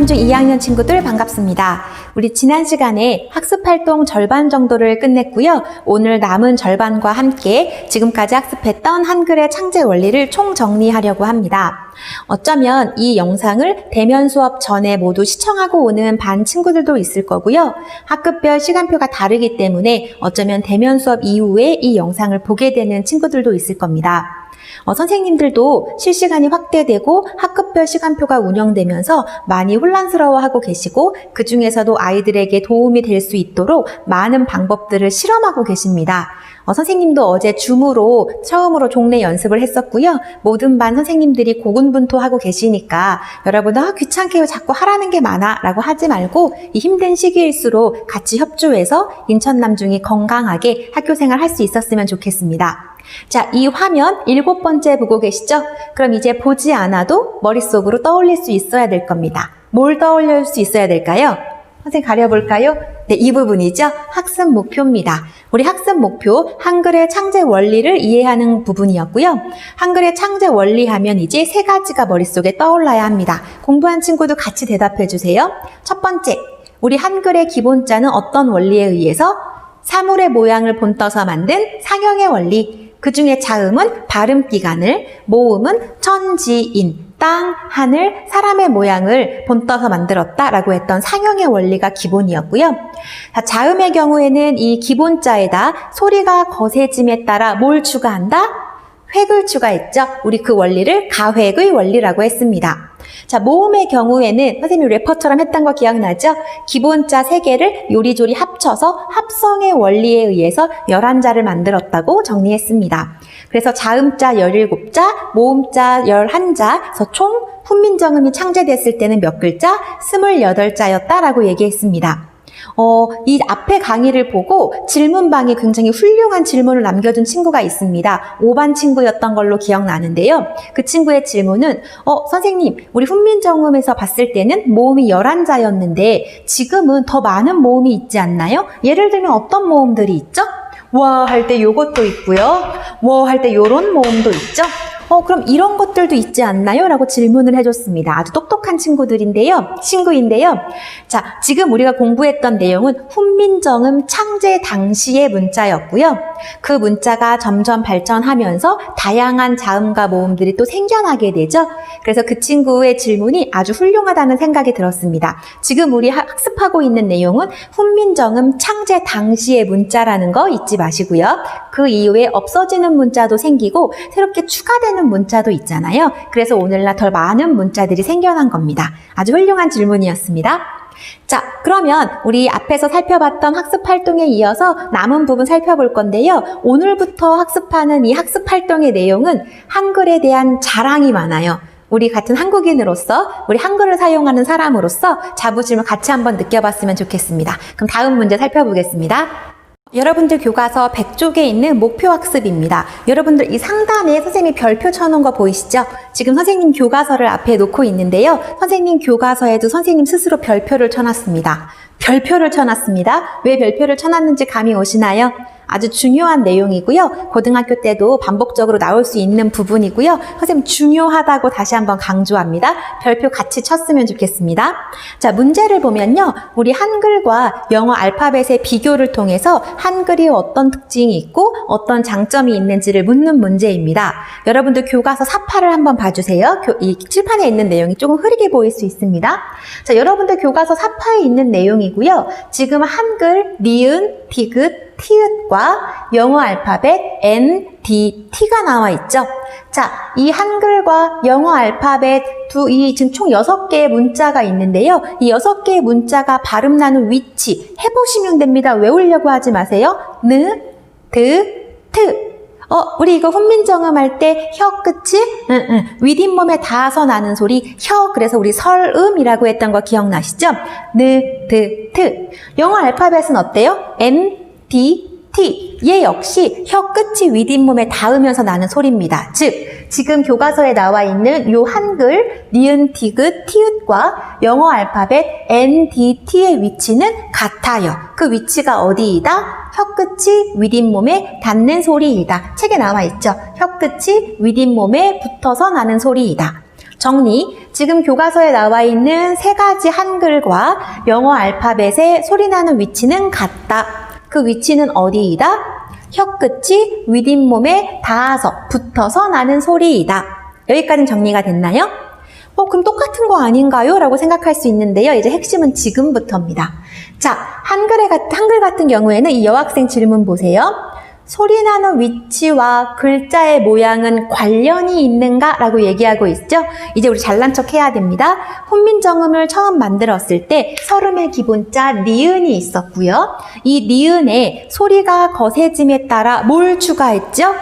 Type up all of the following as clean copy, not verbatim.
중 2학년 친구들 반갑습니다. 우리 지난 시간에 학습활동 절반 정도를 끝냈고요. 오늘 남은 절반과 함께 지금까지 학습했던 한글의 창제 원리를 총정리하려고 합니다. 어쩌면 이 영상을 대면 수업 전에 모두 시청하고 오는 반 친구들도 있을 거고요. 학급별 시간표가 다르기 때문에 어쩌면 대면 수업 이후에 이 영상을 보게 되는 친구들도 있을 겁니다. 선생님들도 실시간이 확대되고 학급별 시간표가 운영되면서 많이 혼란스러워하고 계시고 그 중에서도 아이들에게 도움이 될 수 있도록 많은 방법들을 실험하고 계십니다. 선생님도 어제 줌으로 처음으로 종례 연습을 했었고요. 모든 반 선생님들이 고군분투하고 계시니까 여러분 귀찮게 왜 자꾸 하라는 게 많아 라고 하지 말고 이 힘든 시기일수록 같이 협조해서 인천 남중이 건강하게 학교생활 할 수 있었으면 좋겠습니다. 자, 이 화면 7번째 보고 계시죠? 그럼 이제 보지 않아도 머릿속으로 떠올릴 수 있어야 될 겁니다. 뭘 떠올릴 수 있어야 될까요? 선생님 가려볼까요? 네, 이 부분이죠. 학습 목표입니다. 우리 학습 목표, 한글의 창제 원리를 이해하는 부분이었고요. 한글의 창제 원리 하면 이제 세 가지가 머릿속에 떠올라야 합니다. 공부한 친구도 같이 대답해 주세요. 첫 번째, 우리 한글의 기본자는 어떤 원리에 의해서 사물의 모양을 본떠서 만든 상형의 원리, 그 중에 자음은 발음기간을, 모음은 천지인, 땅, 하늘, 사람의 모양을 본떠서 만들었다라고 했던 상형의 원리가 기본이었고요. 자음의 경우에는 이 기본자에다 소리가 거세짐에 따라 뭘 추가한다? 획을 추가했죠. 우리 그 원리를 가획의 원리라고 했습니다. 자, 모음의 경우에는 선생님 래퍼처럼 했던 거 기억나죠? 기본자 3개를 요리조리 합쳐서 합성의 원리에 의해서 11자를 만들었다고 정리했습니다. 그래서 자음자 17자, 모음자 11자, 그래서 총 훈민정음이 창제됐을 때는 몇 글자? 28자였다라고 얘기했습니다. 이 앞에 강의를 보고 질문방에 굉장히 훌륭한 질문을 남겨준 친구가 있습니다. 5반 친구였던 걸로 기억나는데요. 그 친구의 질문은 선생님, 우리 훈민정음에서 봤을 때는 모음이 11자였는데 지금은 더 많은 모음이 있지 않나요? 예를 들면 어떤 모음들이 있죠? 와 할 때 요것도 있고요. 워 할 때 요런 모음도 있죠? 그럼 이런 것들도 있지 않나요? 라고 질문을 해줬습니다. 아주 똑똑한 친구인데요. 자, 지금 우리가 공부했던 내용은 훈민정음 창제 당시의 문자였고요. 그 문자가 점점 발전하면서 다양한 자음과 모음들이 또 생겨나게 되죠. 그래서 그 친구의 질문이 아주 훌륭하다는 생각이 들었습니다. 지금 우리 학습하고 있는 내용은 훈민정음 창제 당시의 문자라는 거 잊지 마시고요. 그 이후에 없어지는 문자도 생기고 새롭게 추가되는 문자도 있잖아요. 그래서 오늘날 더 많은 문자들이 생겨난 겁니다. 아주 훌륭한 질문이었습니다. 자, 그러면 우리 앞에서 살펴봤던 학습활동에 이어서 남은 부분 살펴볼 건데요. 오늘부터 학습하는 이 학습활동의 내용은 한글에 대한 자랑이 많아요. 우리 같은 한국인으로서, 우리 한글을 사용하는 사람으로서 자부심을 같이 한번 느껴봤으면 좋겠습니다. 그럼 다음 문제 살펴보겠습니다. 여러분들 교과서 100쪽에 있는 목표학습입니다. 여러분들 이 상단에 선생님이 별표 쳐놓은 거 보이시죠? 지금 선생님 교과서를 앞에 놓고 있는데요. 선생님 교과서에도 선생님 스스로 별표를 쳐놨습니다. 왜 별표를 쳐놨는지 감이 오시나요? 아주 중요한 내용이고요. 고등학교 때도 반복적으로 나올 수 있는 부분이고요. 선생님 중요하다고 다시 한번 강조합니다. 별표 같이 쳤으면 좋겠습니다. 자, 문제를 보면요. 우리 한글과 영어 알파벳의 비교를 통해서 한글이 어떤 특징이 있고 어떤 장점이 있는지를 묻는 문제입니다. 여러분들 교과서 4파를 한번 봐주세요. 이 칠판에 있는 내용이 조금 흐리게 보일 수 있습니다. 자, 여러분들 교과서 4파에 있는 내용이고요. 지금 한글, 니은, 디귿, 티읕과 영어 알파벳 N, D, T가 나와 있죠. 자, 이 한글과 영어 알파벳 지금 총 6개의 문자가 있는데요. 이 6개의 문자가 발음 나는 위치 해보시면 됩니다. 외우려고 하지 마세요. 느, 드, 트. 우리 이거 훈민정음 할 때 혀 끝이 윗잇몸에 닿아서 나는 소리 그래서 우리 설음이라고 했던 거 기억나시죠? 느, 드, 트. 영어 알파벳은 어때요? N, D, T. 얘 역시 혀 끝이 윗잇몸에 닿으면서 나는 소리입니다. 즉, 지금 교과서에 나와 있는 요 한글, 니은, 디귿, 티읕과 영어 알파벳 N, D, T의 위치는 같아요. 그 위치가 어디이다? 혀 끝이 윗잇몸에 닿는 소리이다. 책에 나와 있죠. 혀 끝이 윗잇몸에 붙어서 나는 소리이다. 정리. 지금 교과서에 나와 있는 세 가지 한글과 영어 알파벳의 소리나는 위치는 같다. 그 위치는 어디이다? 혀끝이 윗잇몸에 닿아서 붙어서 나는 소리이다. 여기까지는 정리가 됐나요? 그럼 똑같은 거 아닌가요? 라고 생각할 수 있는데요. 이제 핵심은 지금부터입니다. 자, 한글 같은 경우에는 이 여학생 질문 보세요. 소리나는 위치와 글자의 모양은 관련이 있는가? 라고 얘기하고 있죠? 이제 우리 잘난 척 해야 됩니다. 훈민정음을 처음 만들었을 때 서름의 기본자 니은이 있었고요. 이 니은에 소리가 거세짐에 따라 뭘 추가했죠?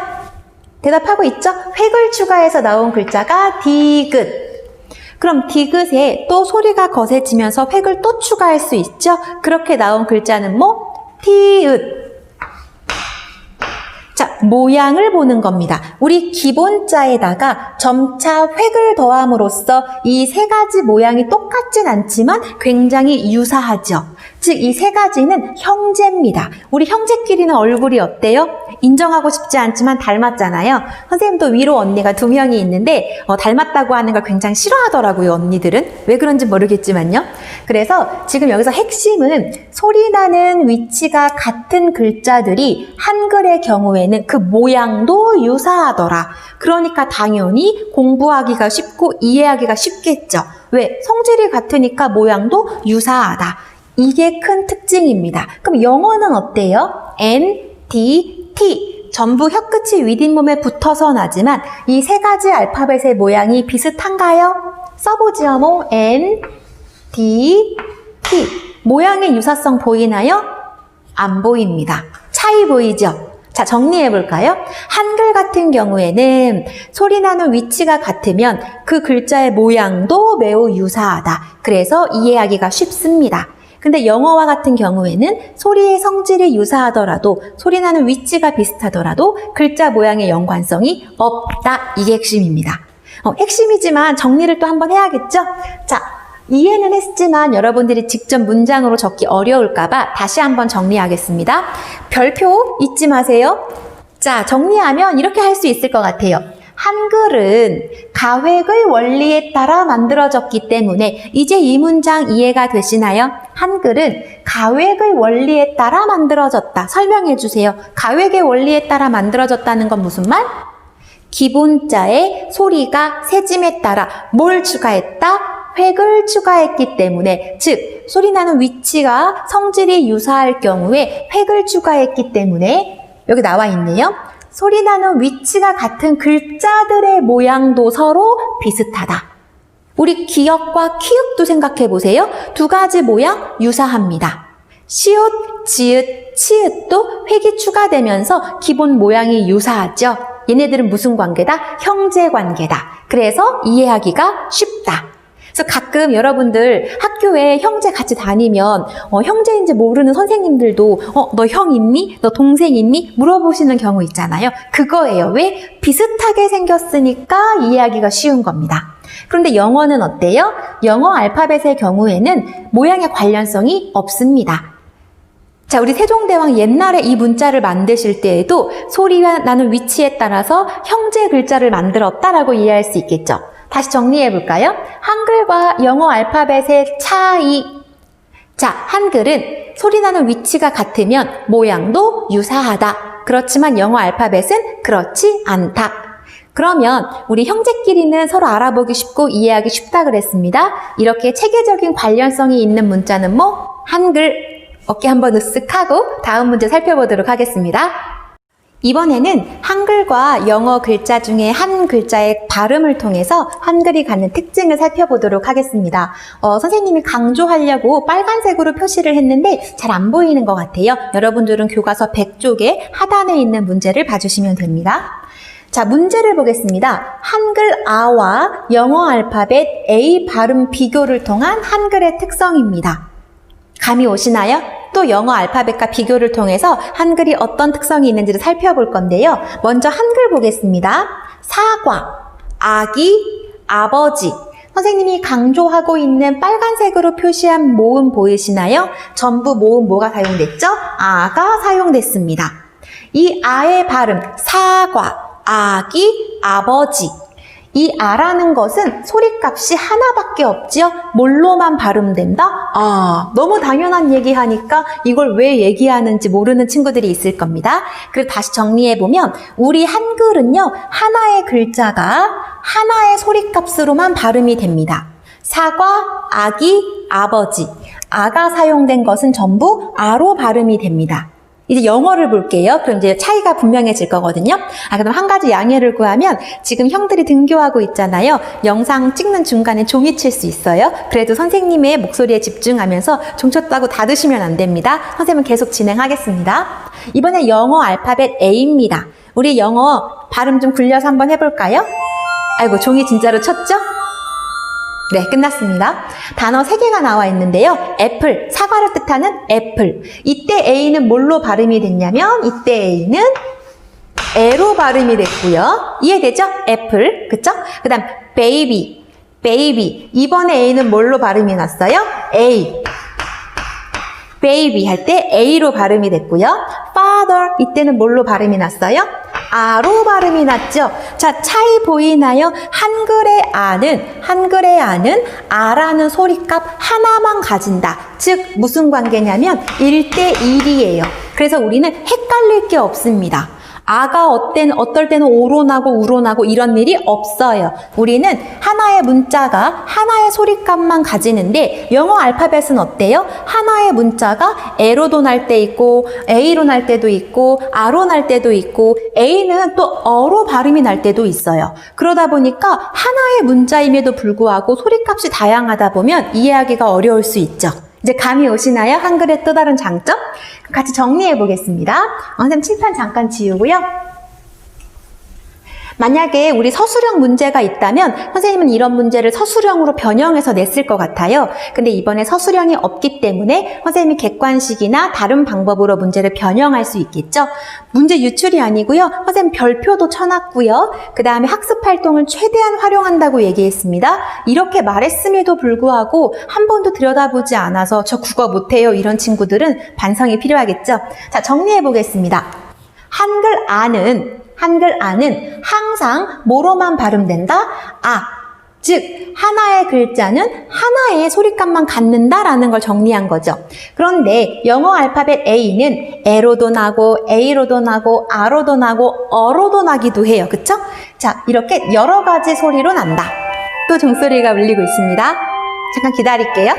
대답하고 있죠? 획을 추가해서 나온 글자가 디귿. 그럼 디귿에 또 소리가 거세지면서 획을 또 추가할 수 있죠? 그렇게 나온 글자는 뭐? 티읕. 자, 모양을 보는 겁니다. 우리 기본자에다가 점차 획을 더함으로써 이 세 가지 모양이 똑같진 않지만 굉장히 유사하죠. 즉, 이 세 가지는 형제입니다. 우리 형제끼리는 얼굴이 어때요? 인정하고 싶지 않지만 닮았잖아요. 선생님도 위로 언니가 2명이 있는데 닮았다고 하는 걸 굉장히 싫어하더라고요, 언니들은. 왜 그런지 모르겠지만요. 그래서 지금 여기서 핵심은 소리나는 위치가 같은 글자들이 한글의 경우에는 그 모양도 유사하더라. 그러니까 당연히 공부하기가 쉽고 이해하기가 쉽겠죠. 왜? 성질이 같으니까 모양도 유사하다. 이게 큰 특징입니다. 그럼 영어는 어때요? N, D, T 전부 혀끝이 윗잇몸에 붙어서 나지만 이 세 가지 알파벳의 모양이 비슷한가요? 써보지요. 뭐 N, D, T 모양의 유사성 보이나요? 안 보입니다. 차이 보이죠? 자, 정리해볼까요? 한글 같은 경우에는 소리나는 위치가 같으면 그 글자의 모양도 매우 유사하다. 그래서 이해하기가 쉽습니다. 근데 영어와 같은 경우에는 소리의 성질이 유사하더라도 소리나는 위치가 비슷하더라도 글자 모양의 연관성이 없다. 이게 핵심입니다. 핵심이지만 정리를 또 한번 해야겠죠? 자, 이해는 했지만 여러분들이 직접 문장으로 적기 어려울까봐 다시 한번 정리하겠습니다. 별표 잊지 마세요. 자, 정리하면 이렇게 할 수 있을 것 같아요. 한글은 가획의 원리에 따라 만들어졌기 때문에 이제 이 문장 이해가 되시나요? 한글은 가획의 원리에 따라 만들어졌다. 설명해 주세요. 가획의 원리에 따라 만들어졌다는 건 무슨 말? 기본자의 소리가 세짐에 따라 뭘 추가했다? 획을 추가했기 때문에, 즉 소리나는 위치가 성질이 유사할 경우에 획을 추가했기 때문에 여기 나와 있네요. 소리나는 위치가 같은 글자들의 모양도 서로 비슷하다. 우리 기역과 키읔도 생각해 보세요. 두 가지 모양 유사합니다. 시옷, 지읒, 치읒도 획이 추가되면서 기본 모양이 유사하죠. 얘네들은 무슨 관계다? 형제 관계다. 그래서 이해하기가 쉽다. 그래서 가끔 여러분들 학교에 형제 같이 다니면 형제인지 모르는 선생님들도 너 형 있니? 너 동생 있니? 물어보시는 경우 있잖아요. 그거예요. 왜? 비슷하게 생겼으니까 이해하기가 쉬운 겁니다. 그런데 영어는 어때요? 영어 알파벳의 경우에는 모양의 관련성이 없습니다. 자, 우리 세종대왕 옛날에 이 문자를 만드실 때에도 소리가 나는 위치에 따라서 형제 글자를 만들었다라고 이해할 수 있겠죠. 다시 정리해 볼까요? 한글과 영어 알파벳의 차이. 자, 한글은 소리나는 위치가 같으면 모양도 유사하다. 그렇지만 영어 알파벳은 그렇지 않다. 그러면 우리 형제끼리는 서로 알아보기 쉽고 이해하기 쉽다 그랬습니다. 이렇게 체계적인 관련성이 있는 문자는 뭐? 한글. 어깨 한번 으쓱 하고 다음 문제 살펴보도록 하겠습니다. 이번에는 한글과 영어 글자 중에 한 글자의 발음을 통해서 한글이 갖는 특징을 살펴보도록 하겠습니다. 선생님이 강조하려고 빨간색으로 표시를 했는데 잘 안 보이는 것 같아요. 여러분들은 교과서 100쪽에 하단에 있는 문제를 봐주시면 됩니다. 자, 문제를 보겠습니다. 한글 아와 영어 알파벳 A 발음 비교를 통한 한글의 특성입니다. 감이 오시나요? 또 영어 알파벳과 비교를 통해서 한글이 어떤 특성이 있는지를 살펴볼 건데요. 먼저 한글 보겠습니다. 사과, 아기, 아버지. 선생님이 강조하고 있는 빨간색으로 표시한 모음 보이시나요? 전부 모음 뭐가 사용됐죠? 아가 사용됐습니다. 이 아의 발음, 사과, 아기, 아버지. 이 아라는 것은 소리값이 하나밖에 없지요? 뭘로만 발음된다? 아, 너무 당연한 얘기하니까 이걸 왜 얘기하는지 모르는 친구들이 있을 겁니다. 그리고 다시 정리해보면 우리 한글은요, 하나의 글자가 하나의 소리값으로만 발음이 됩니다. 사과, 아기, 아버지. 아가 사용된 것은 전부 아로 발음이 됩니다. 이제 영어를 볼게요. 그럼 이제 차이가 분명해질 거거든요. 그럼 한 가지 양해를 구하면 지금 형들이 등교하고 있잖아요. 영상 찍는 중간에 종이 칠 수 있어요. 그래도 선생님의 목소리에 집중하면서 종 쳤다고 닫으시면 안 됩니다. 선생님은 계속 진행하겠습니다. 이번에 영어 알파벳 A입니다. 우리 영어 발음 좀 굴려서 한번 해볼까요? 아이고, 종이 진짜로 쳤죠? 네, 끝났습니다. 단어 3개가 나와 있는데요. 애플, 사과를 뜻하는 애플. 이때 A는 뭘로 발음이 됐냐면 이때 A는 애로 발음이 됐고요. 이해되죠? 애플, 그쵸? 그 다음 베이비, 베이비. 이번에 A는 뭘로 발음이 났어요? A. 베이비 할 때 A로 발음이 됐고요. father, 이때는 뭘로 발음이 났어요? 아로 발음이 났죠? 자, 차이 보이나요? 한글의 아는 아라는 소리값 하나만 가진다. 즉, 무슨 관계냐면 1대1이에요. 그래서 우리는 헷갈릴 게 없습니다. 아가 어떨 때는 오로 나고 우로 나고 이런 일이 없어요. 우리는 하나의 문자가 하나의 소리값만 가지는데 영어 알파벳은 어때요? 하나의 문자가 L로도 날 때 있고 A로 날 때도 있고 R로 날 때도 있고 A는 또 어로 발음이 날 때도 있어요. 그러다 보니까 하나의 문자임에도 불구하고 소리값이 다양하다 보면 이해하기가 어려울 수 있죠. 이제 감이 오시나요? 한글의 또 다른 장점? 같이 정리해 보겠습니다. 선생님 칠판 잠깐 지우고요. 만약에 우리 서술형 문제가 있다면 선생님은 이런 문제를 서술형으로 변형해서 냈을 것 같아요. 근데 이번에 서술형이 없기 때문에 선생님이 객관식이나 다른 방법으로 문제를 변형할 수 있겠죠. 문제 유출이 아니고요. 선생님 별표도 쳐놨고요. 그 다음에 학습 활동을 최대한 활용한다고 얘기했습니다. 이렇게 말했음에도 불구하고 한 번도 들여다보지 않아서 저 국어 못해요 이런 친구들은 반성이 필요하겠죠. 자, 정리해 보겠습니다. 한글 아는 항상 뭐로만 발음된다? 아, 즉 하나의 글자는 하나의 소리값만 갖는다라는 걸 정리한 거죠. 그런데 영어 알파벳 A는 L로도 나고 A로도 나고 R로도 나고 어로도 나기도 해요. 그쵸? 자, 이렇게 여러 가지 소리로 난다. 또 종소리가 울리고 있습니다. 잠깐 기다릴게요.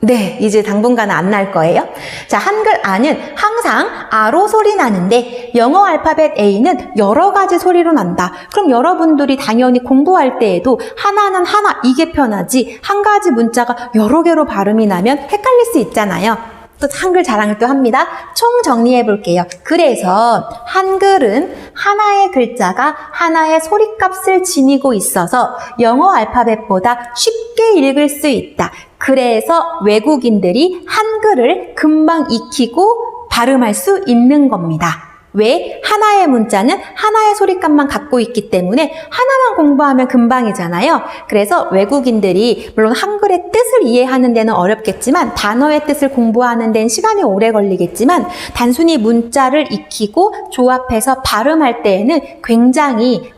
네, 이제 당분간은 안 날 거예요. 자, 한글 아는 항상 아로 소리 나는데 영어 알파벳 A는 여러 가지 소리로 난다. 그럼 여러분들이 당연히 공부할 때에도 하나는 하나 이게 편하지 한 가지 문자가 여러 개로 발음이 나면 헷갈릴 수 있잖아요. 또 한글 자랑을 또 합니다. 총 정리해 볼게요. 그래서 한글은 하나의 글자가 하나의 소리값을 지니고 있어서 영어 알파벳보다 쉽게 읽을 수 있다. 그래서 외국인들이 한글을 금방 익히고 발음할 수 있는 겁니다. 왜? 하나의 문자는 하나의 소리값만 갖고 있기 때문에 하나만 공부하면 금방이잖아요. 그래서 외국인들이 물론 한글의 뜻을 이해하는 데는 어렵겠지만 단어의 뜻을 공부하는 데는 시간이 오래 걸리겠지만 단순히 문자를 익히고 조합해서 발음할 때에는 굉장히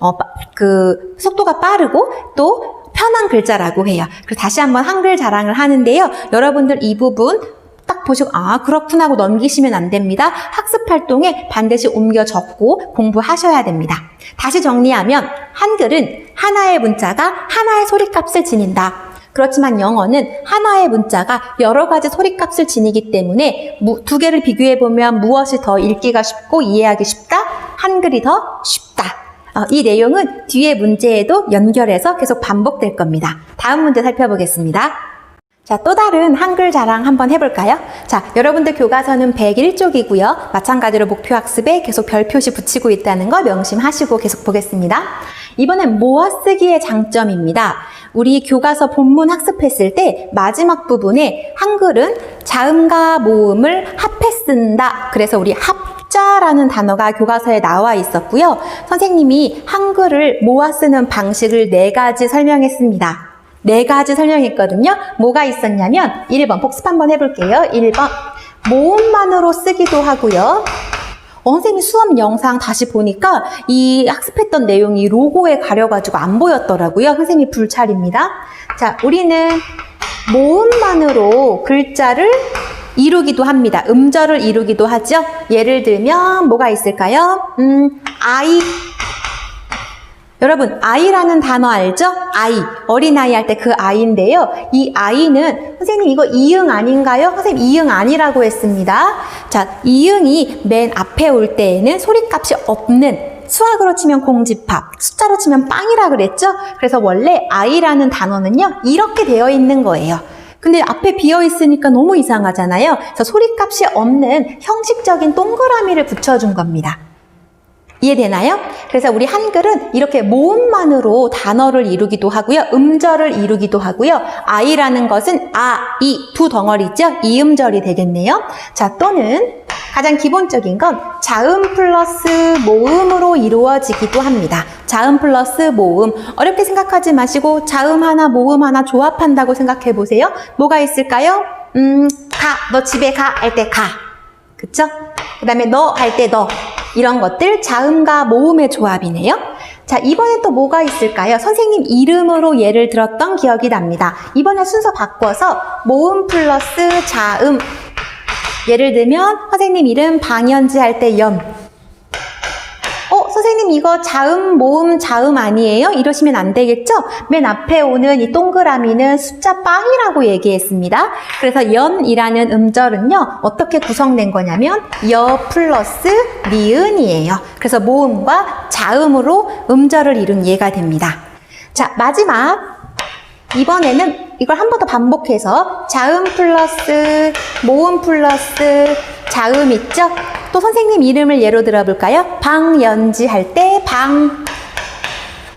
속도가 빠르고 또 편한 글자라고 해요. 그래서 다시 한번 한글 자랑을 하는데요. 여러분들 이 부분 딱 보시고 아 그렇구나 하고 넘기시면 안 됩니다. 학습 활동에 반드시 옮겨 적고 공부하셔야 됩니다. 다시 정리하면 한글은 하나의 문자가 하나의 소리값을 지닌다. 그렇지만 영어는 하나의 문자가 여러 가지 소리값을 지니기 때문에 두 개를 비교해보면 무엇이 더 읽기가 쉽고 이해하기 쉽다? 한글이 더 쉽다. 이 내용은 뒤에 문제에도 연결해서 계속 반복될 겁니다. 다음 문제 살펴보겠습니다. 자, 또 다른 한글 자랑 한번 해볼까요? 자, 여러분들 교과서는 101쪽이고요. 마찬가지로 목표학습에 계속 별표시 붙이고 있다는 거 명심하시고 계속 보겠습니다. 이번엔 모아쓰기의 장점입니다. 우리 교과서 본문 학습했을 때 마지막 부분에 한글은 자음과 모음을 합해 쓴다. 그래서 우리 합자라는 단어가 교과서에 나와 있었고요. 선생님이 한글을 모아 쓰는 방식을 4가지 설명했습니다. 4가지 설명했거든요. 뭐가 있었냐면 1번 복습 한번 해볼게요. 1번 모음만으로 쓰기도 하고요. 선생님이 수업 영상 다시 보니까 이 학습했던 내용이 로고에 가려가지고 안 보였더라고요. 선생님이 불찰입니다. 자, 우리는 모음만으로 글자를 이루기도 합니다. 음절을 이루기도 하죠. 예를 들면 뭐가 있을까요? 아이. 여러분, 아이라는 단어 알죠? 아이, 어린아이 할 때 그 아이인데요. 이 아이는 선생님 이거 이응 아닌가요? 선생님 이응 아니라고 했습니다. 자, 이응이 맨 앞에 올 때에는 소리값이 없는, 수학으로 치면 공집합, 숫자로 치면 빵이라 그랬죠? 그래서 원래 아이라는 단어는요, 이렇게 되어 있는 거예요. 근데 앞에 비어 있으니까 너무 이상하잖아요. 그래서 소리값이 없는 형식적인 동그라미를 붙여준 겁니다. 이해되나요? 그래서 우리 한글은 이렇게 모음만으로 단어를 이루기도 하고요. 음절을 이루기도 하고요. 아이라는 것은 아, 이 두 덩어리죠. 이음절이 되겠네요. 자, 또는 가장 기본적인 건 자음 플러스 모음으로 이루어지기도 합니다. 자음 플러스 모음. 어렵게 생각하지 마시고 자음 하나, 모음 하나 조합한다고 생각해 보세요. 뭐가 있을까요? 가, 너 집에 가 할 때 가. 그쵸? 그 다음에 너 할 때 너. 이런 것들 자음과 모음의 조합이네요. 자, 이번엔 또 뭐가 있을까요? 선생님 이름으로 예를 들었던 기억이 납니다. 이번에 순서 바꿔서 모음 플러스 자음. 예를 들면 선생님 이름 방현지 할 때 연. 선생님 이거 자음, 모음, 자음 아니에요? 이러시면 안 되겠죠? 맨 앞에 오는 이 동그라미는 숫자 빵이라고 얘기했습니다. 그래서 연이라는 음절은요, 어떻게 구성된 거냐면 여 플러스 니은이에요. 그래서 모음과 자음으로 음절을 이룬 예가 됩니다. 자, 마지막 이번에는 이걸 한 번 더 반복해서 자음 플러스 모음 플러스 자음 있죠? 또 선생님 이름을 예로 들어볼까요? 방연지 할 때 방.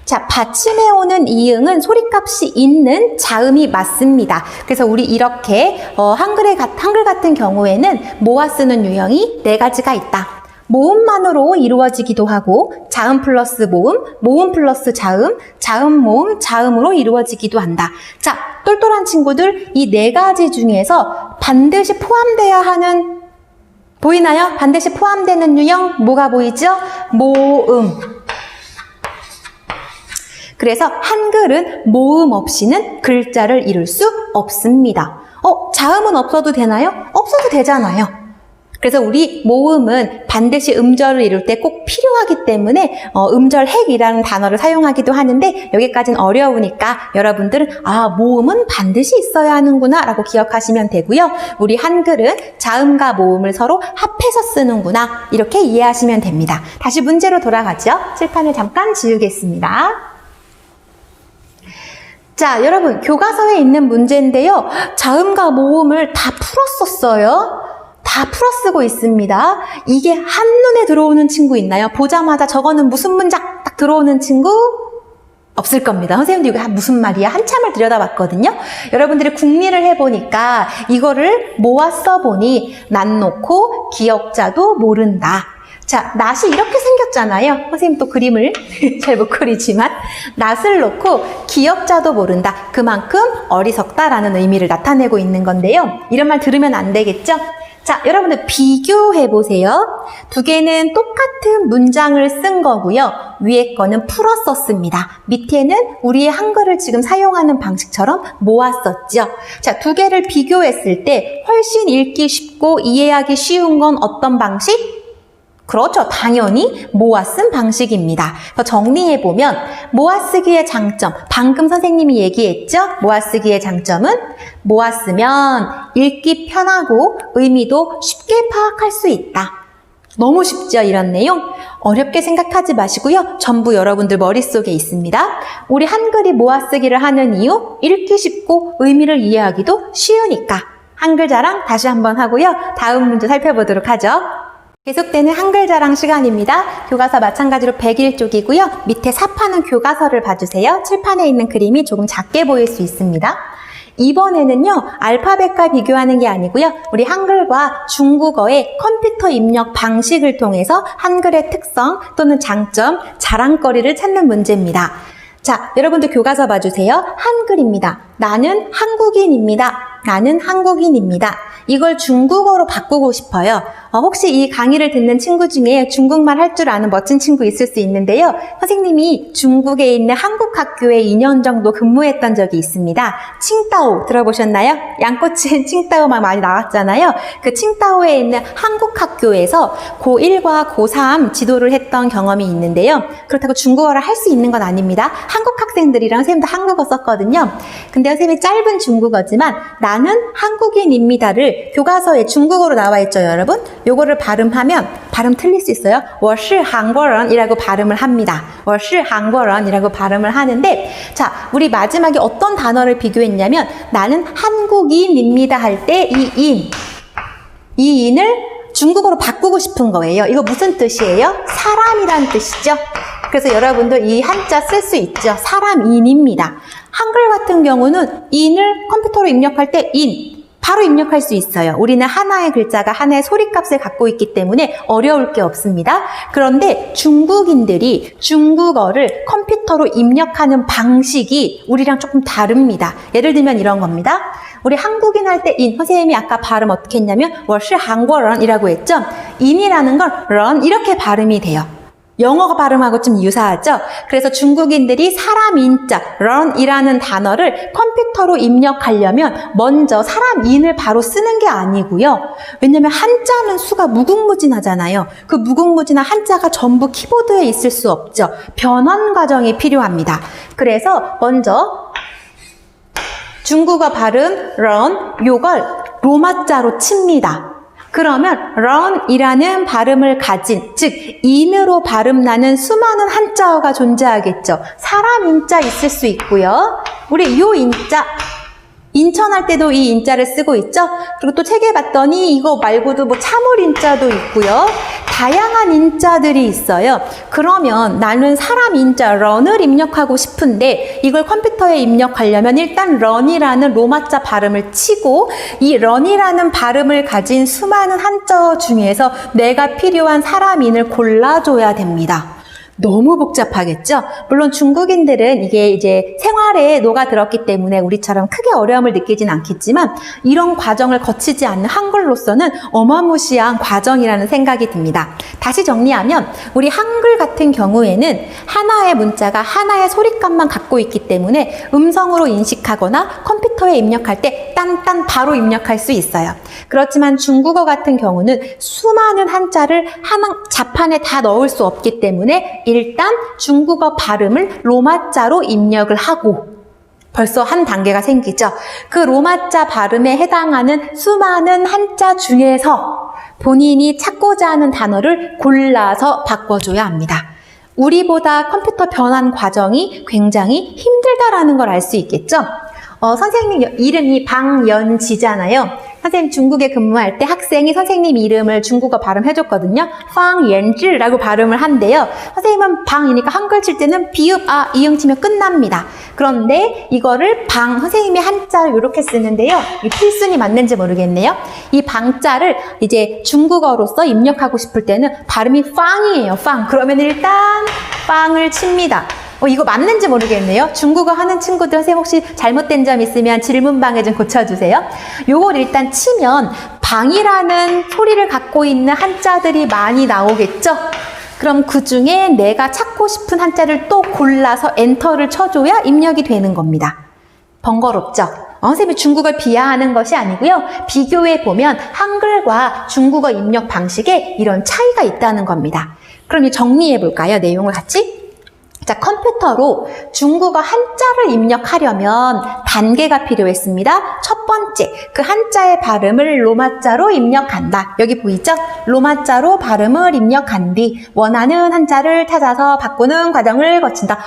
자, 받침에 오는 이응은 소리값이 있는 자음이 맞습니다. 그래서 우리 이렇게 한글 같은 경우에는 모아 쓰는 유형이 4가지가 있다. 모음만으로 이루어지기도 하고 자음 플러스 모음, 모음 플러스 자음, 자음 모음, 자음으로 이루어지기도 한다. 자, 똘똘한 친구들 이 4가지 중에서 반드시 포함되어야 하는 보이나요? 반드시 포함되는 유형 뭐가 보이죠? 모음. 그래서 한글은 모음 없이는 글자를 이룰 수 없습니다. 자음은 없어도 되나요? 없어도 되잖아요. 그래서 우리 모음은 반드시 음절을 이룰 때 꼭 필요하기 때문에 음절핵이라는 단어를 사용하기도 하는데 여기까지는 어려우니까 여러분들은 모음은 반드시 있어야 하는구나 라고 기억하시면 되고요. 우리 한글은 자음과 모음을 서로 합해서 쓰는구나 이렇게 이해하시면 됩니다. 다시 문제로 돌아가죠. 칠판을 잠깐 지우겠습니다. 자, 여러분 교과서에 있는 문제인데요. 자음과 모음을 다 풀었었어요. 다 풀어 쓰고 있습니다. 이게 한눈에 들어오는 친구 있나요? 보자마자 저거는 무슨 문장 딱 들어오는 친구? 없을 겁니다. 선생님도 이거 무슨 말이야? 한참을 들여다봤거든요. 여러분들이 궁리를 해보니까 이거를 모아 써보니 낫 놓고 기억자도 모른다. 자, 낫이 이렇게 생겼잖아요. 선생님 또 그림을 잘 못 그리지만 낫을 놓고 기억자도 모른다. 그만큼 어리석다라는 의미를 나타내고 있는 건데요. 이런 말 들으면 안 되겠죠? 자, 여러분들 비교해보세요. 두 개는 똑같은 문장을 쓴 거고요. 위에 거는 풀어 썼습니다. 밑에는 우리의 한글을 지금 사용하는 방식처럼 모았었죠. 자, 두 개를 비교했을 때 훨씬 읽기 쉽고 이해하기 쉬운 건 어떤 방식? 그렇죠. 당연히 모아쓴 방식입니다. 그래서 정리해보면 모아쓰기의 장점, 방금 선생님이 얘기했죠? 모아쓰기의 장점은 모았으면 읽기 편하고 의미도 쉽게 파악할 수 있다. 너무 쉽죠? 이런 내용? 어렵게 생각하지 마시고요. 전부 여러분들 머릿속에 있습니다. 우리 한글이 모아쓰기를 하는 이유? 읽기 쉽고 의미를 이해하기도 쉬우니까. 한글 자랑 다시 한번 하고요. 다음 문제 살펴보도록 하죠. 계속되는 한글 자랑 시간입니다. 교과서 마찬가지로 101쪽이고요. 밑에 삽하는 교과서를 봐주세요. 칠판에 있는 그림이 조금 작게 보일 수 있습니다. 이번에는요, 알파벳과 비교하는 게 아니고요. 우리 한글과 중국어의 컴퓨터 입력 방식을 통해서 한글의 특성 또는 장점, 자랑거리를 찾는 문제입니다. 자, 여러분들 교과서 봐주세요. 한글입니다. 나는 한국인입니다. 나는 한국인입니다. 이걸 중국어로 바꾸고 싶어요. 혹시 이 강의를 듣는 친구 중에 중국말 할 줄 아는 멋진 친구 있을 수 있는데요. 선생님이 중국에 있는 한국 학교에 2년 정도 근무했던 적이 있습니다. 칭다오 들어보셨나요? 양꼬치엔 칭다오만 많이 나왔잖아요. 그 칭다오에 있는 한국 학교에서 고1과 고3 지도를 했던 경험이 있는데요. 그렇다고 중국어를 할 수 있는 건 아닙니다. 한국 학생들이랑 선생님도 한국어 썼거든요. 근데 선생님이 짧은 중국어지만 나는 한국인입니다를 교과서에 중국어로 나와 있죠, 여러분? 요거를 발음하면 발음 틀릴 수 있어요. 我是韩国人이라고 발음을 합니다. 我是韩国人이라고 발음을 하는데, 자, 우리 마지막에 어떤 단어를 비교했냐면 나는 한국인입니다 할 때 이 인을 중국어로 바꾸고 싶은 거예요. 이거 무슨 뜻이에요? 사람이란 뜻이죠. 그래서 여러분도 이 한자 쓸 수 있죠. 사람인입니다. 한글 같은 경우는 인을 컴퓨터로 입력할 때 인 바로 입력할 수 있어요. 우리는 하나의 글자가 하나의 소리값을 갖고 있기 때문에 어려울 게 없습니다. 그런데 중국인들이 중국어를 컴퓨터로 입력하는 방식이 우리랑 조금 다릅니다. 예를 들면 이런 겁니다. 우리 한국인 할 때 인, 선생님이 아까 발음 어떻게 했냐면 我是韩国人이라고 했죠. 인이라는 건 런 이렇게 발음이 돼요. 영어 발음하고 좀 유사하죠? 그래서 중국인들이 사람인자, 런이라는 단어를 컴퓨터로 입력하려면 먼저 사람인을 바로 쓰는 게 아니고요. 왜냐면 한자는 수가 무궁무진하잖아요. 그 무궁무진한 한자가 전부 키보드에 있을 수 없죠. 변환 과정이 필요합니다. 그래서 먼저 중국어 발음, 런, 요걸 로마자로 칩니다. 그러면 런이라는 발음을 가진, 즉 인으로 발음나는 수많은 한자어가 존재하겠죠. 사람 인자 있을 수 있고요. 우리 요 인자, 인천할 때도 이 인자를 쓰고 있죠. 그리고 또 책에 봤더니 이거 말고도 뭐 참을 인자도 있고요. 다양한 인자들이 있어요. 그러면 나는 사람 인자 런을 입력하고 싶은데 이걸 컴퓨터에 입력하려면 일단 런이라는 로마자 발음을 치고 이 런이라는 발음을 가진 수많은 한자어 중에서 내가 필요한 사람인을 골라줘야 됩니다. 너무 복잡하겠죠? 물론 중국인들은 이게 이제 생활에 녹아들었기 때문에 우리처럼 크게 어려움을 느끼진 않겠지만 이런 과정을 거치지 않는 한글로서는 어마무시한 과정이라는 생각이 듭니다. 다시 정리하면 우리 한글 같은 경우에는 하나의 문자가 하나의 소리값만 갖고 있기 때문에 음성으로 인식하거나 컴퓨터에 입력할 때 딴딴 바로 입력할 수 있어요. 그렇지만 중국어 같은 경우는 수많은 한자를 하나 자판에 다 넣을 수 없기 때문에 일단 중국어 발음을 로마자로 입력을 하고 벌써 한 단계가 생기죠. 그 로마자 발음에 해당하는 수많은 한자 중에서 본인이 찾고자 하는 단어를 골라서 바꿔줘야 합니다. 우리보다 컴퓨터 변환 과정이 굉장히 힘들다라는 걸 알 수 있겠죠. 선생님 이름이 방연지잖아요. 선생님 중국에 근무할 때 학생이 선생님 이름을 중국어 발음해줬거든요. 방연지라고 발음을 한대요. 선생님은 방이니까 한글 칠 때는 비읍, 이응 치면 끝납니다. 그런데 이거를 선생님이 한자를 이렇게 쓰는데요. 이 필순이 맞는지 모르겠네요. 이 방자를 이제 중국어로서 입력하고 싶을 때는 발음이 빵이에요. 빵. 그러면 일단 빵을 칩니다. 이거 맞는지 모르겠네요. 중국어 하는 친구들 선생님 혹시 잘못된 점 있으면 질문방에 좀 고쳐주세요. 요걸 일단 치면 방이라는 소리를 갖고 있는 한자들이 많이 나오겠죠? 그럼 그 중에 내가 찾고 싶은 한자를 또 골라서 엔터를 쳐줘야 입력이 되는 겁니다. 번거롭죠? 선생님이 중국어를 비하하는 것이 아니고요. 비교해보면 한글과 중국어 입력 방식에 이런 차이가 있다는 겁니다. 그럼 정리해볼까요? 내용을 같이? 자, 컴퓨터로 중국어 한자를 입력하려면 단계가 필요했습니다. 첫 번째, 그 한자의 발음을 로마자로 입력한다. 여기 보이죠? 로마자로 발음을 입력한 뒤 원하는 한자를 찾아서 바꾸는 과정을 거친다.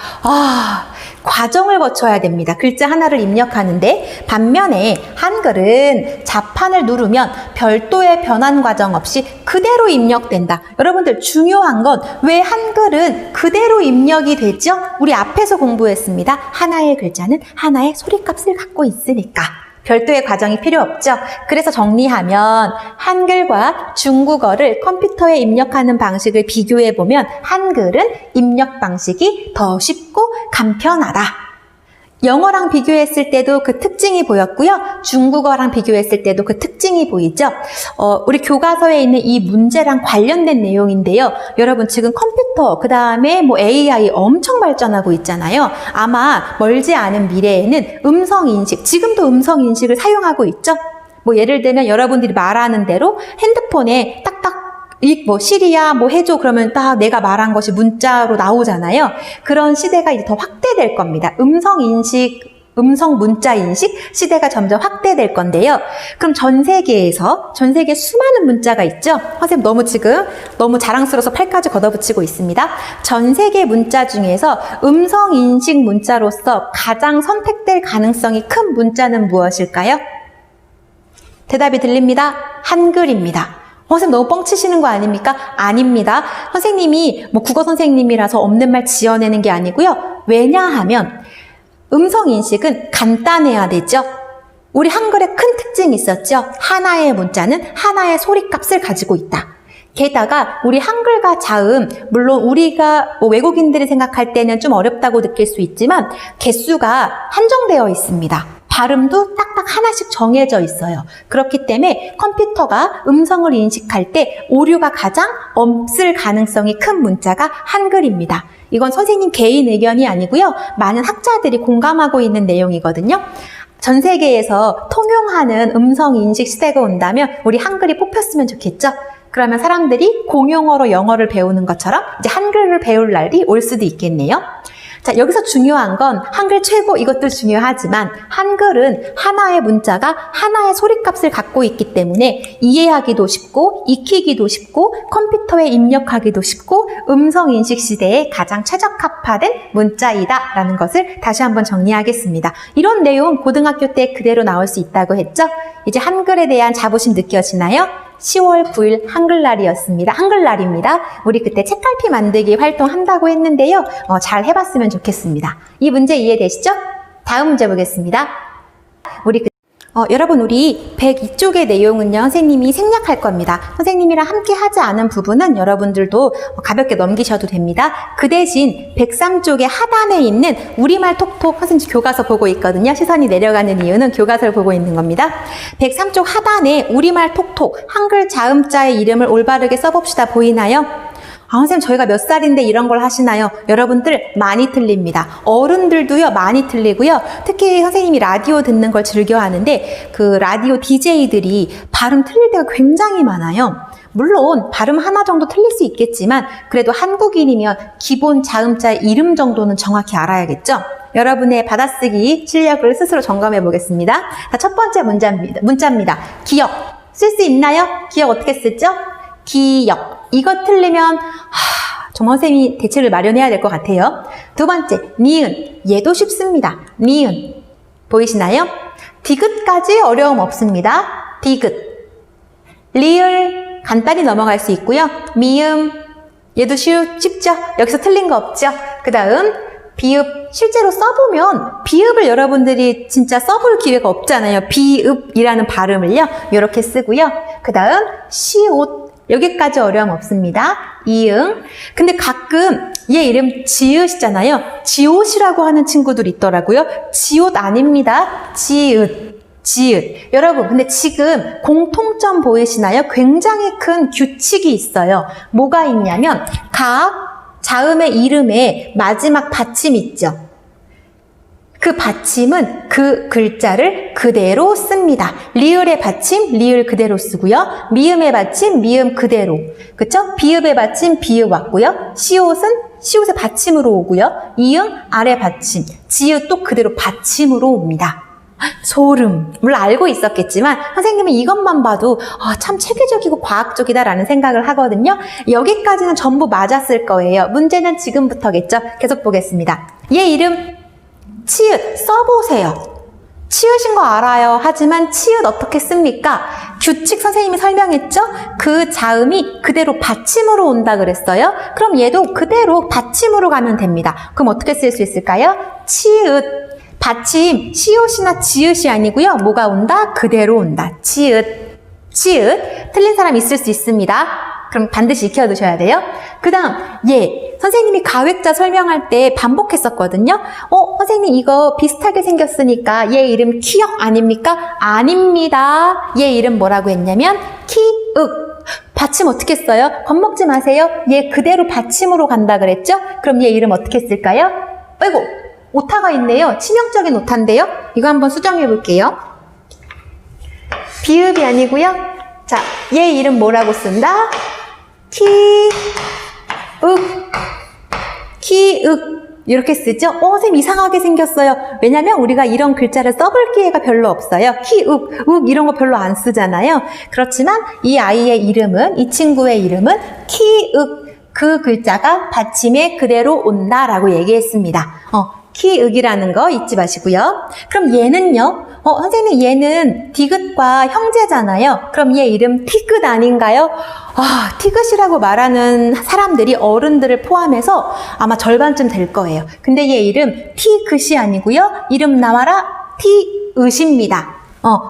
과정을 거쳐야 됩니다. 글자 하나를 입력하는데 반면에 한글은 자판을 누르면 별도의 변환 과정 없이 그대로 입력된다. 여러분들 중요한 건 왜 한글은 그대로 입력이 되죠? 우리 앞에서 공부했습니다. 하나의 글자는 하나의 소리값을 갖고 있으니까. 별도의 과정이 필요 없죠. 그래서 정리하면 한글과 중국어를 컴퓨터에 입력하는 방식을 비교해보면 한글은 입력 방식이 더 쉽고 간편하다. 영어랑 비교했을 때도 그 특징이 보였고요. 중국어랑 비교했을 때도 그 특징이 보이죠. 우리 교과서에 있는 이 문제랑 관련된 내용인데요. 여러분 지금 컴퓨터, 그 다음에 뭐 AI 엄청 발전하고 있잖아요. 아마 멀지 않은 미래에는 음성인식, 지금도 음성인식을 사용하고 있죠. 뭐 예를 들면 여러분들이 말하는 대로 핸드폰에 딱딱 뭐 시리야 뭐 해줘 그러면 딱 내가 말한 것이 문자로 나오잖아요. 그런 시대가 이제 더 확대될 겁니다. 음성 문자 인식 시대가 점점 확대될 건데요. 그럼 전 세계 수많은 문자가 있죠. 선생님 너무 자랑스러워서 팔까지 걷어붙이고 있습니다. 전 세계 문자 중에서 음성 인식 문자로서 가장 선택될 가능성이 큰 문자는 무엇일까요? 대답이 들립니다. 한글입니다. 선생님 너무 뻥치시는 거 아닙니까? 아닙니다. 선생님이 뭐 국어 선생님이라서 없는 말 지어내는 게 아니고요. 왜냐하면 음성인식은 간단해야 되죠. 우리 한글에 큰 특징이 있었죠. 하나의 문자는 하나의 소리값을 가지고 있다. 게다가 우리 한글과 자음, 물론 우리가 외국인들이 생각할 때는 좀 어렵다고 느낄 수 있지만 개수가 한정되어 있습니다. 발음도 딱딱 하나씩 정해져 있어요. 그렇기 때문에 컴퓨터가 음성을 인식할 때 오류가 가장 없을 가능성이 큰 문자가 한글입니다. 이건 선생님 개인 의견이 아니고요. 많은 학자들이 공감하고 있는 내용이거든요. 전 세계에서 통용하는 음성 인식 시대가 온다면 우리 한글이 뽑혔으면 좋겠죠. 그러면 사람들이 공용어로 영어를 배우는 것처럼 이제 한글을 배울 날이 올 수도 있겠네요. 자, 여기서 중요한 건 한글 최고 이것도 중요하지만 한글은 하나의 문자가 하나의 소리값을 갖고 있기 때문에 이해하기도 쉽고 익히기도 쉽고 컴퓨터에 입력하기도 쉽고 음성인식 시대에 가장 최적화된 문자이다 라는 것을 다시 한번 정리하겠습니다. 이런 내용 고등학교 때 그대로 나올 수 있다고 했죠? 이제 한글에 대한 자부심 느껴지나요? 10월 9일 한글날입니다. 우리 그때 책갈피 만들기 활동한다고 했는데요. 잘 해봤으면 좋겠습니다. 이 문제 이해되시죠? 다음 문제 보겠습니다. 여러분 우리 102쪽의 내용은요. 선생님이 생략할 겁니다. 선생님이랑 함께 하지 않은 부분은 여러분들도 가볍게 넘기셔도 됩니다. 그 대신 103쪽의 하단에 있는 우리말 톡톡 선생님 교과서 보고 있거든요. 시선이 내려가는 이유는 교과서를 보고 있는 겁니다. 103쪽 하단에 우리말 톡톡 한글 자음자의 이름을 올바르게 써봅시다. 보이나요? 선생님 저희가 몇 살인데 이런 걸 하시나요? 여러분들 많이 틀립니다. 어른들도요 많이 틀리고요. 특히 선생님이 라디오 듣는 걸 즐겨 하는데 그 라디오 DJ들이 발음 틀릴 때가 굉장히 많아요. 물론 발음 하나 정도 틀릴 수 있겠지만 그래도 한국인이면 기본 자음자의 이름 정도는 정확히 알아야겠죠? 여러분의 받아쓰기 실력을 스스로 점검해 보겠습니다. 자, 첫 번째 문자입니다. 기억. 쓸 수 있나요? 기억 어떻게 쓰죠? 기억. 이거 틀리면 정말 선생님이 대책을 마련해야 될 것 같아요. 두 번째, 니은. 얘도 쉽습니다. 니은. 보이시나요? 디귿까지 어려움 없습니다. 디귿. 리을 간단히 넘어갈 수 있고요. 미음. 얘도 쉽죠? 여기서 틀린 거 없죠? 그 다음 비읍. 실제로 써보면 비읍을 여러분들이 진짜 써볼 기회가 없잖아요. 비읍이라는 발음을요. 이렇게 쓰고요. 그 다음 시옷. 여기까지 어려움 없습니다. 이응. 근데 가끔 얘 이름 지읒이잖아요. 지옷이라고 하는 친구들 있더라고요. 지옷 아닙니다. 지읒. 여러분, 근데 지금 공통점 보이시나요? 굉장히 큰 규칙이 있어요. 뭐가 있냐면 각 자음의 이름에 마지막 받침 있죠. 그 받침은 그 글자를 그대로 씁니다. 리을의 받침, 리을 그대로 쓰고요. 미음의 받침, 미음 그대로. 그쵸? 비읍의 받침, 비읍 왔고요. 시옷의 받침으로 오고요. 이응, 아래 받침. 지읒 또 그대로 받침으로 옵니다. 소름. 물론 알고 있었겠지만 선생님은 이것만 봐도 참 체계적이고 과학적이다라는 생각을 하거든요. 여기까지는 전부 맞았을 거예요. 문제는 지금부터겠죠? 계속 보겠습니다. 얘 이름 치읓 써보세요. 치읓인 거 알아요. 하지만 치읓 어떻게 씁니까? 규칙 선생님이 설명했죠? 그 자음이 그대로 받침으로 온다 그랬어요. 그럼 얘도 그대로 받침으로 가면 됩니다. 그럼 어떻게 쓸 수 있을까요? 치읓. 받침, 시옷이나 지읒이 아니고요. 뭐가 온다? 그대로 온다. 치읓. 틀린 사람 있을 수 있습니다. 그럼 반드시 익혀두셔야 돼요. 그 다음, 예. 선생님이 가획자 설명할 때 반복했었거든요. 선생님 이거 비슷하게 생겼으니까 얘 이름 키역 아닙니까? 아닙니다. 얘 이름 뭐라고 했냐면 키윽. 받침 어떻게 써요? 겁먹지 마세요. 얘 그대로 받침으로 간다 그랬죠? 그럼 얘 이름 어떻게 쓸까요? 아이고, 오타가 있네요. 치명적인 오타인데요. 이거 한번 수정해 볼게요. 비읍이 아니고요. 자, 얘 이름 뭐라고 쓴다? 키윽 이렇게 쓰죠? 선생님 이상하게 생겼어요. 왜냐면 우리가 이런 글자를 써볼 기회가 별로 없어요. 키윽 이런 거 별로 안 쓰잖아요. 그렇지만 이 아이의 이름은, 이 친구의 이름은 키윽, 그 글자가 받침에 그대로 온다라고 얘기했습니다. 키윽이라는 거 잊지 마시고요. 그럼 얘는요? 선생님 얘는 디귿과 형제잖아요. 그럼 얘 이름 티귿 아닌가요? 티귿이라고 말하는 사람들이 어른들을 포함해서 아마 절반쯤 될 거예요. 근데 얘 이름 티귿이 아니고요. 이름 나와라 티읒입니다.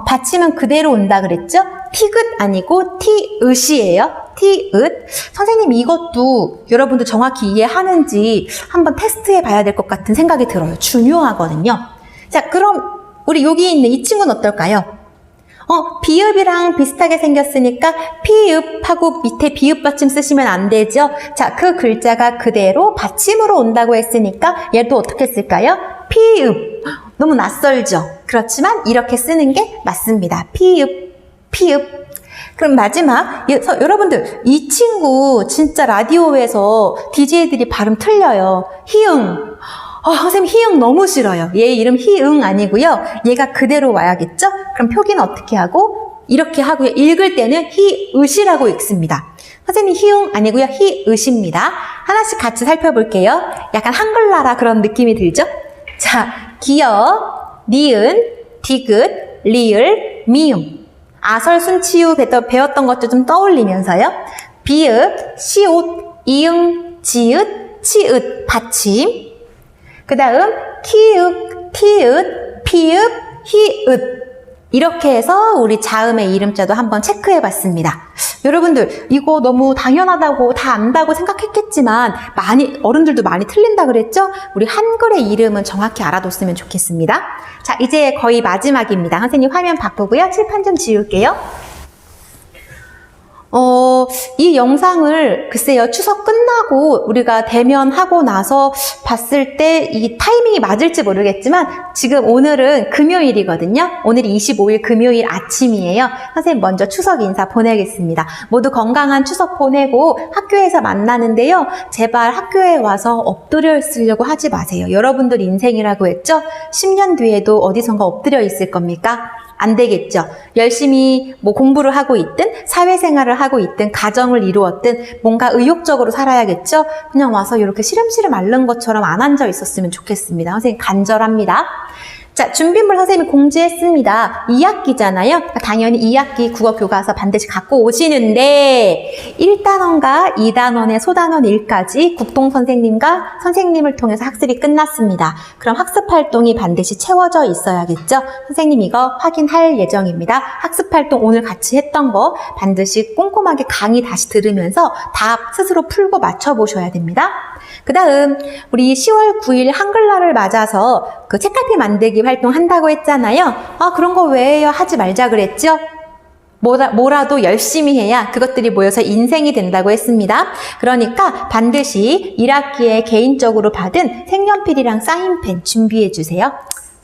받침은 그대로 온다 그랬죠? 티귿 아니고 티읒이에요. 티읒. 선생님 이것도 여러분도 정확히 이해하는지 한번 테스트해 봐야 될 것 같은 생각이 들어요. 중요하거든요. 자, 그럼 우리 여기 있는 이 친구는 어떨까요? 비읍이랑 비슷하게 생겼으니까 피읍하고 밑에 비읍 받침 쓰시면 안 되죠? 자, 그 글자가 그대로 받침으로 온다고 했으니까 얘도 어떻게 쓸까요? 피읍. 너무 낯설죠? 그렇지만 이렇게 쓰는 게 맞습니다. 피읍. 그럼 마지막, 여러분들 이 친구 진짜 라디오에서 DJ들이 발음 틀려요. 희응. 선생님 희응 너무 싫어요. 얘 이름 희응 아니고요. 얘가 그대로 와야겠죠? 그럼 표기는 어떻게 하고? 이렇게 하고요. 읽을 때는 희읒이라고 읽습니다. 선생님 희응 아니고요. 희읒입니다. 하나씩 같이 살펴볼게요. 약간 한글나라 그런 느낌이 들죠? 자, 기역, 니은, 디귿, 리을, 미음. 아설순치유 배웠던 것도 좀 떠올리면서요. 비읍, 시옷, 이응, 지읒, 치읒, 받침. 그 다음 키읔, 티읒, 피읒, 히읒. 이렇게 해서 우리 자음의 이름자도 한번 체크해 봤습니다. 여러분들 이거 너무 당연하다고 다 안다고 생각했겠지만 어른들도 많이 틀린다 그랬죠? 우리 한글의 이름은 정확히 알아뒀으면 좋겠습니다. 자, 이제 거의 마지막입니다. 선생님 화면 바꾸고요. 칠판 좀 지울게요. 이 영상을 글쎄요, 추석 끝나고 우리가 대면하고 나서 봤을 때 이 타이밍이 맞을지 모르겠지만 지금 오늘은 금요일이거든요. 오늘이 25일 금요일 아침이에요. 선생님 먼저 추석 인사 보내겠습니다. 모두 건강한 추석 보내고 학교에서 만나는데요. 제발 학교에 와서 엎드려 있으려고 하지 마세요. 여러분들 인생이라고 했죠? 10년 뒤에도 어디선가 엎드려 있을 겁니까? 안 되겠죠. 열심히 공부를 하고 있든 사회생활을 하고 있든 가정을 이루었든 뭔가 의욕적으로 살아야겠죠. 그냥 와서 이렇게 시름시름 앓는 것처럼 안 앉아 있었으면 좋겠습니다. 선생님 간절합니다. 자, 준비물 선생님이 공지했습니다. 2학기잖아요. 당연히 2학기 국어 교과서 반드시 갖고 오시는데 1단원과 2단원의 소단원 1까지 국동 선생님과 선생님을 통해서 학습이 끝났습니다. 그럼 학습 활동이 반드시 채워져 있어야겠죠? 선생님 이거 확인할 예정입니다. 학습 활동 오늘 같이 했던 거 반드시 꼼꼼하게 강의 다시 들으면서 답 스스로 풀고 맞춰보셔야 됩니다. 그 다음 우리 10월 9일 한글날을 맞아서 그 책갈피 만들기 활동 한다고 했잖아요. 그런 거 왜 해요? 하지 말자 그랬죠? 뭐라도 열심히 해야 그것들이 모여서 인생이 된다고 했습니다. 그러니까 반드시 1학기에 개인적으로 받은 색연필이랑 사인펜 준비해 주세요.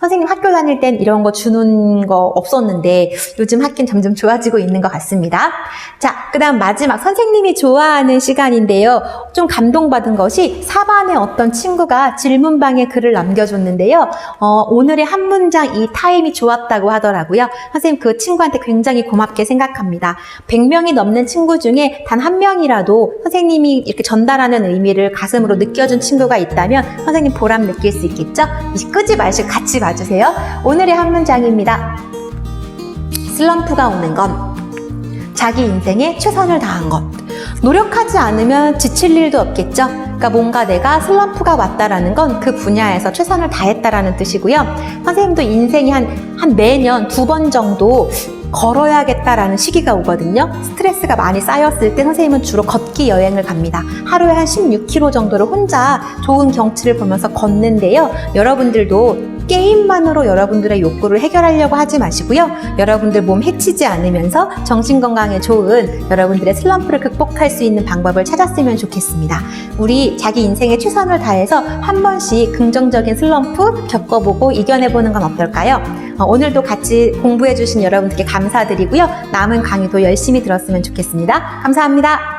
선생님 학교 다닐 땐 이런 거 주는 거 없었는데 요즘 학교는 점점 좋아지고 있는 것 같습니다. 자, 그 다음 마지막 선생님이 좋아하는 시간인데요. 좀 감동받은 것이 4반의 어떤 친구가 질문방에 글을 남겨줬는데요. 오늘의 한 문장 이 타임이 좋았다고 하더라고요. 선생님 그 친구한테 굉장히 고맙게 생각합니다. 100명이 넘는 친구 중에 단 한 명이라도 선생님이 이렇게 전달하는 의미를 가슴으로 느껴준 친구가 있다면 선생님 보람 느낄 수 있겠죠? 끄지 마시고 같이 봐주세요. 오늘의 한 문장입니다. 슬럼프가 오는 건 자기 인생에 최선을 다한 것. 노력하지 않으면 지칠 일도 없겠죠. 그러니까 뭔가 내가 슬럼프가 왔다라는 건 그 분야에서 최선을 다했다라는 뜻이고요. 선생님도 인생이 한 매년 2번 정도 걸어야겠다라는 시기가 오거든요. 스트레스가 많이 쌓였을 때 선생님은 주로 걷기 여행을 갑니다. 하루에 한 16km 정도를 혼자 좋은 경치를 보면서 걷는데요. 여러분들도 게임만으로 여러분들의 욕구를 해결하려고 하지 마시고요. 여러분들 몸 해치지 않으면서 정신건강에 좋은 여러분들의 슬럼프를 극복할 수 있는 방법을 찾았으면 좋겠습니다. 우리 자기 인생에 최선을 다해서 한 번씩 긍정적인 슬럼프 겪어보고 이겨내보는 건 어떨까요? 오늘도 같이 공부해주신 여러분들께 감사드리고요. 남은 강의도 열심히 들었으면 좋겠습니다. 감사합니다.